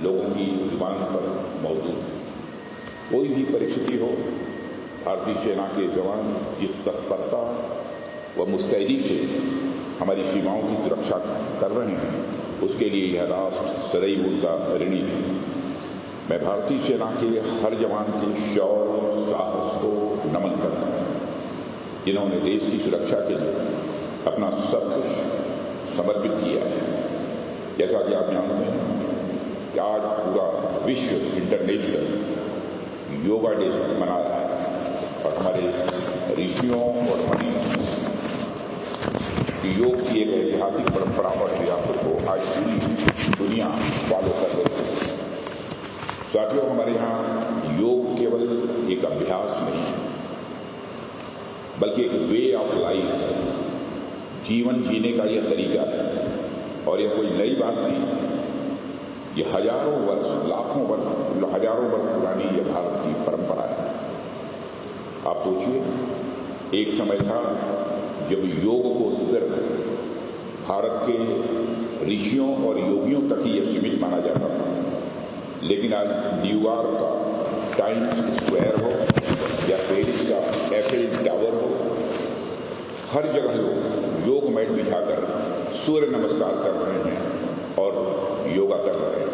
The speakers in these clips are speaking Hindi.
लोगों की जुबान पर मौजूद है। कोई भी परिस्थिति हो, भारतीय सेना के जवान जिस तत्परता व मुस्तैदी से हमारी सीमाओं की सुरक्षा कर रहे हैं, उसके लिए यह राष्ट्र सदैव उनका ऋणी है। मैं भारतीय सेना के हर जवान के शौर्य साहस को नमन करता हूँ, जिन्होंने देश की सुरक्षा के लिए अपना सब कुछ समर्पित किया है। जैसा कि आप जानते हैं कि आज पूरा विश्व इंटरनेशनल योगा डे मना रहा है और हमारे ऋषियों और मुनियों योग की एक ऐतिहासिक परंपरा और विरासत को आज पूरी दुनिया फॉलो कर रही है। साथियों, हमारे यहाँ योग केवल एक अभ्यास नहीं है, बल्कि एक वे ऑफ लाइफ है, जीवन जीने का यह तरीका है। और यह कोई नई बात नहीं है, ये हजारों वर्ष, लाखों वर्ष, हजारों वर्ष पुरानी यह भारत की परंपरा है। आप सोचिए, एक समय था जब योग को सिर्फ भारत के ऋषियों और योगियों तक ही यह सीमित माना जाता था, लेकिन आज न्यूयॉर्क का टाइम्स स्क्वायर हो या पेरिस का एफिल टावर हो, हर जगह लोग योग मैट बिछाकर सूर्य नमस्कार कर रहे हैं और योगा कर रहे हैं।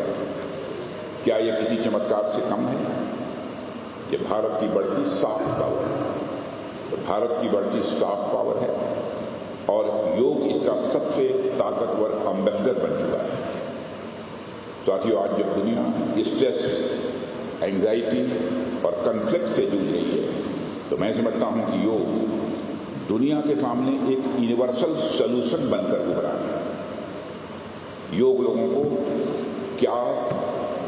क्या यह किसी चमत्कार से कम है? यह भारत की बढ़ती सॉफ्ट पावर है, भारत की बढ़ती सॉफ्ट पावर है और योग इसका सबसे ताकतवर एम्बेसडर बन चुका है। साथियों, आज जब दुनिया स्ट्रेस, एंजाइटी और कन्फ्लिक्ट से जूझ रही है, तो मैं समझता हूं कि योग दुनिया के सामने एक यूनिवर्सल सॉल्यूशन बनकर उभरा है। योग लोगों को क्या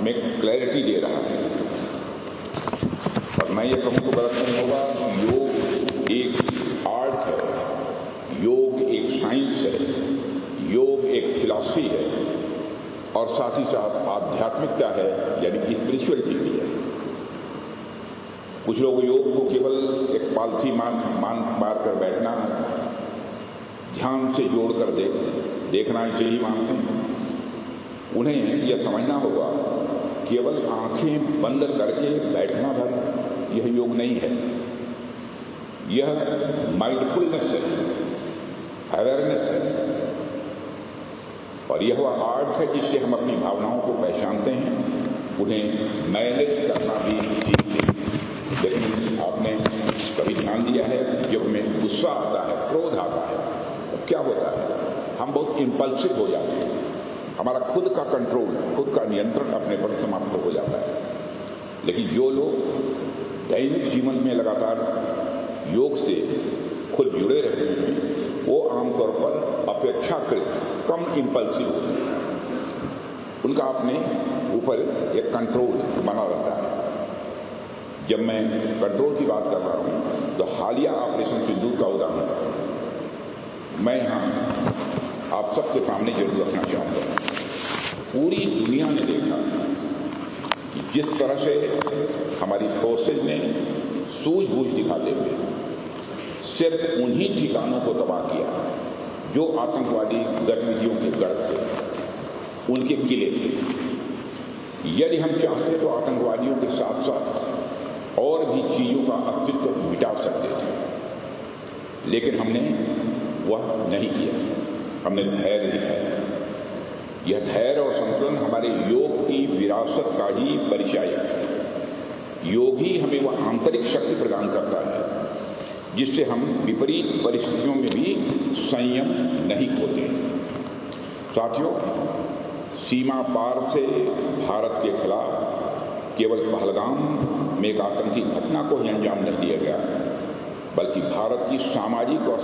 में क्लैरिटी दे रहा है, और मैं ये कहूँ तो गलत नहीं होगा कि योग एक आर्ट है, योग एक साइंस है, योग एक फिलॉसफी है और साथ ही साथ आध्यात्मिकता है, यानी स्पिरिचुअलिटी भी है। कुछ लोग योग को केवल एक पालथी मार कर बैठना, ध्यान से जोड़ कर देखना इसे ही मानते हैं। उन्हें यह समझना होगा केवल आंखें बंद करके बैठना भर यह योग नहीं है, यह माइंडफुलनेस है, अवेयरनेस है, और यह वह आर्ट है जिससे हम अपनी भावनाओं को पहचानते हैं, उन्हें मैनेज करना भी सीखते हैं। लेकिन आपने कभी ध्यान दिया है, जब हमें गुस्सा आता है, क्रोध आता है, तो क्या होता है? हम बहुत इम्पल्सिव हो जाते हैं, हमारा खुद का कंट्रोल, खुद का नियंत्रण अपने पर समाप्त हो जाता है। लेकिन जो लोग दैनिक जीवन में लगातार योग से खुद जुड़े रहते हैं, वो आमतौर पर अपेक्षाकृत कम इम्पल्सिव होते हैं, उनका अपने ऊपर एक कंट्रोल बना रहता है। जब मैं कंट्रोल की बात कर रहा हूँ तो हालिया ऑपरेशन सिंदूर का उदाहरण मैं यहाँ आप सबके सामने जरूर रखना चाहूँगा। पूरी दुनिया ने देखा कि जिस तरह से हमारी फोर्सेज ने सूझबूझ दिखाते हुए सिर्फ उन्हीं ठिकानों को तबाह किया जो आतंकवादी गतिविधियों के गढ़ थे, उनके किले थे। यदि हम चाहते तो आतंकवादियों के साथ साथ और भी चीजों का अस्तित्व मिटा सकते थे, लेकिन हमने वह नहीं किया। हमने धैर्य दिखाया। यह धैर्य और संतुलन हमारे योग की विरासत का ही परिचायक है। योग ही हमें वह आंतरिक शक्ति प्रदान करता है जिससे हम विपरीत परिस्थितियों में भी संयम नहीं खोते। साथियों, सीमा पार से भारत के खिलाफ केवल पहलगाम में एक आतंकी घटना को ही अंजाम नहीं दिया गया, बल्कि भारत की सामाजिक और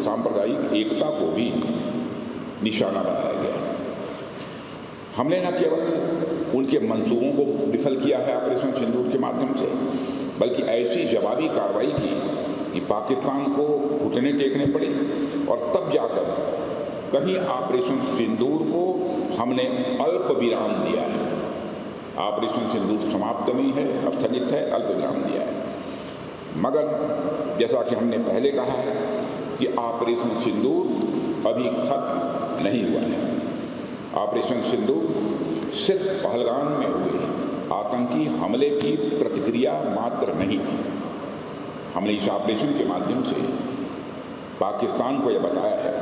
सांप्रदायिक एकता को भी निशाना बनाया गया। हमने न केवल उनके मंसूबों को विफल किया है ऑपरेशन सिंदूर के माध्यम से, बल्कि ऐसी जवाबी कार्रवाई की कि पाकिस्तान को घुटने टेकने पड़े, और तब जाकर कहीं ऑपरेशन सिंदूर को हमने अल्प विराम दिया है। ऑपरेशन सिंदूर समाप्त नहीं है, अब स्थगित है, अल्प विराम दिया है। मगर जैसा कि हमने पहले कहा है कि ऑपरेशन सिंदूर अभी खत्म नहीं हुआ है। ऑपरेशन सिंदूर सिर्फ पहलगाम में हुए आतंकी हमले की प्रतिक्रिया मात्र नहीं थी। हमने इस ऑपरेशन के माध्यम से पाकिस्तान को यह बताया है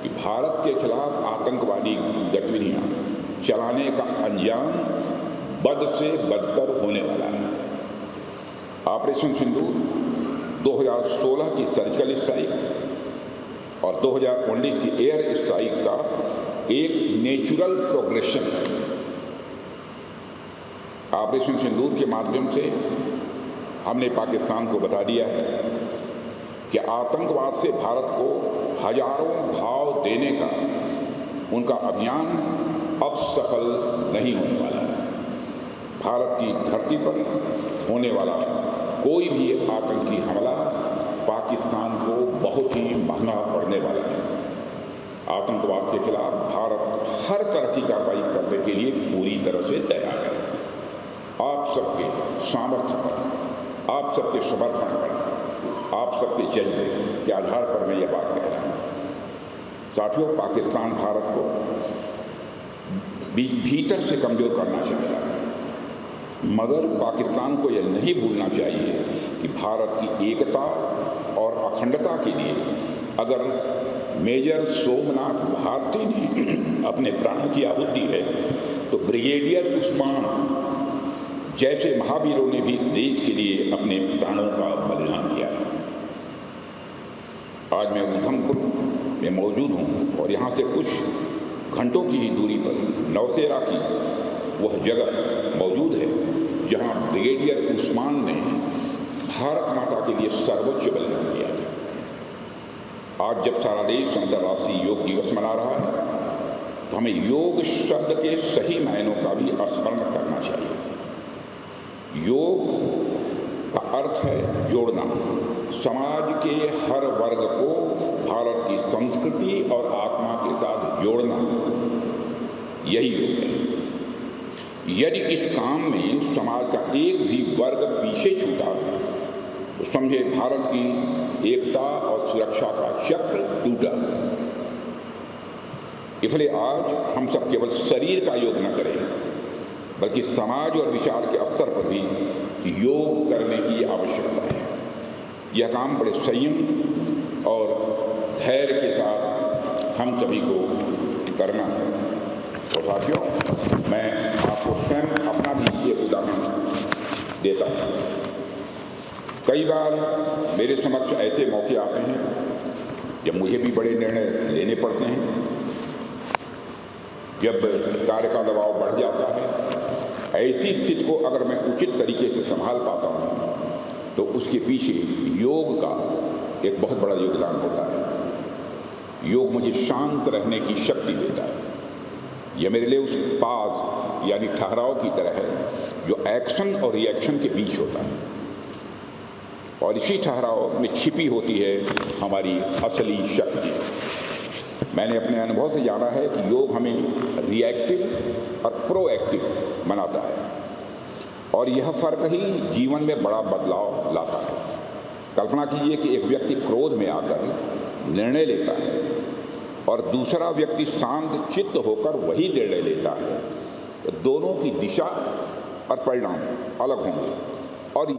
कि भारत के खिलाफ आतंकवादी गतिविधियां चलाने का अंजाम बद से बदतर होने वाला है। ऑपरेशन सिंदूर 2016 की सर्जिकल स्ट्राइक और 2019 की एयर स्ट्राइक का एक नेचुरल प्रोग्रेशन है। ऑपरेशन सिंदूर के माध्यम से हमने पाकिस्तान को बता दिया है कि आतंकवाद से भारत को हजारों घाव देने का उनका अभियान अब सफल नहीं होने वाला है। भारत की धरती पर होने वाला कोई भी आतंकी हमला पाकिस्तान को बहुत ही महंगा पड़ने वाला है। आतंकवाद के खिलाफ भारत हर तरह की कार्रवाई करने के लिए पूरी तरह से तैयार है। आप सबके सामर्थ्य पर, आप सबके समर्थन पर, आप सबके जज्बे के आधार पर मैं ये बात कह रहा हूँ। साथियों, पाकिस्तान भारत को भीतर से कमजोर करना चाहता है, मगर पाकिस्तान को यह नहीं भूलना चाहिए कि भारत की एकता और अखंडता के लिए अगर मेजर सोमनाथ भारती ने अपने प्राणों की आहुति है तो ब्रिगेडियर उस्मान जैसे महावीरों ने भी इस देश के लिए अपने प्राणों का बलिदान किया है। आज मैं उधमपुर में मौजूद हूँ और यहाँ से कुछ घंटों की ही दूरी पर नौशेरा की वह जगह मौजूद है जहाँ ब्रिगेडियर उस्मान ने भारत माता के लिए सर्वोच्च बलिदान दिया था। आज जब सारा देश अंतर्राष्ट्रीय योग दिवस मना रहा है तो हमें योग शब्द के सही मायनों का भी स्मरण करना चाहिए। योग का अर्थ है जोड़ना, समाज के हर वर्ग को भारत की संस्कृति और आत्मा के साथ जोड़ना, यही योग है। यदि इस काम में समाज का एक भी वर्ग पीछे छूटा तो समझे भारत की एकता और सुरक्षा का चक्र टूटा। इसलिए आज हम सब केवल शरीर का योग न करें बल्कि समाज और विचार के स्तर पर भी योग करने की आवश्यकता है। यह काम बड़े संयम और धैर्य के साथ हम सभी को करना है। और साथियों, मैं आपको स्वयं अपना भी एक उदाहरण देता हूँ। कई बार मेरे समक्ष ऐसे मौके आते हैं जब मुझे भी बड़े निर्णय लेने पड़ते हैं, जब कार्य का दबाव बढ़ जाता है। ऐसी स्थिति को अगर मैं उचित तरीके से संभाल पाता हूँ तो उसके पीछे योग का एक बहुत बड़ा योगदान होता है। योग मुझे शांत रहने की शक्ति देता है। यह मेरे लिए उस पाज यानी ठहराव की तरह है जो एक्शन और रिएक्शन के बीच होता है, और इसी ठहराव में छिपी होती है हमारी असली शक्ति। मैंने अपने अनुभव से जाना है कि योग हमें रिएक्टिव और प्रोएक्टिव बनाता है, और यह फर्क ही जीवन में बड़ा बदलाव लाता है। कल्पना कीजिए कि एक व्यक्ति क्रोध में आकर निर्णय लेता है और दूसरा व्यक्ति शांत चित्त होकर वही निर्णय लेता है, तो दोनों की दिशा और परिणाम अलग होंगे।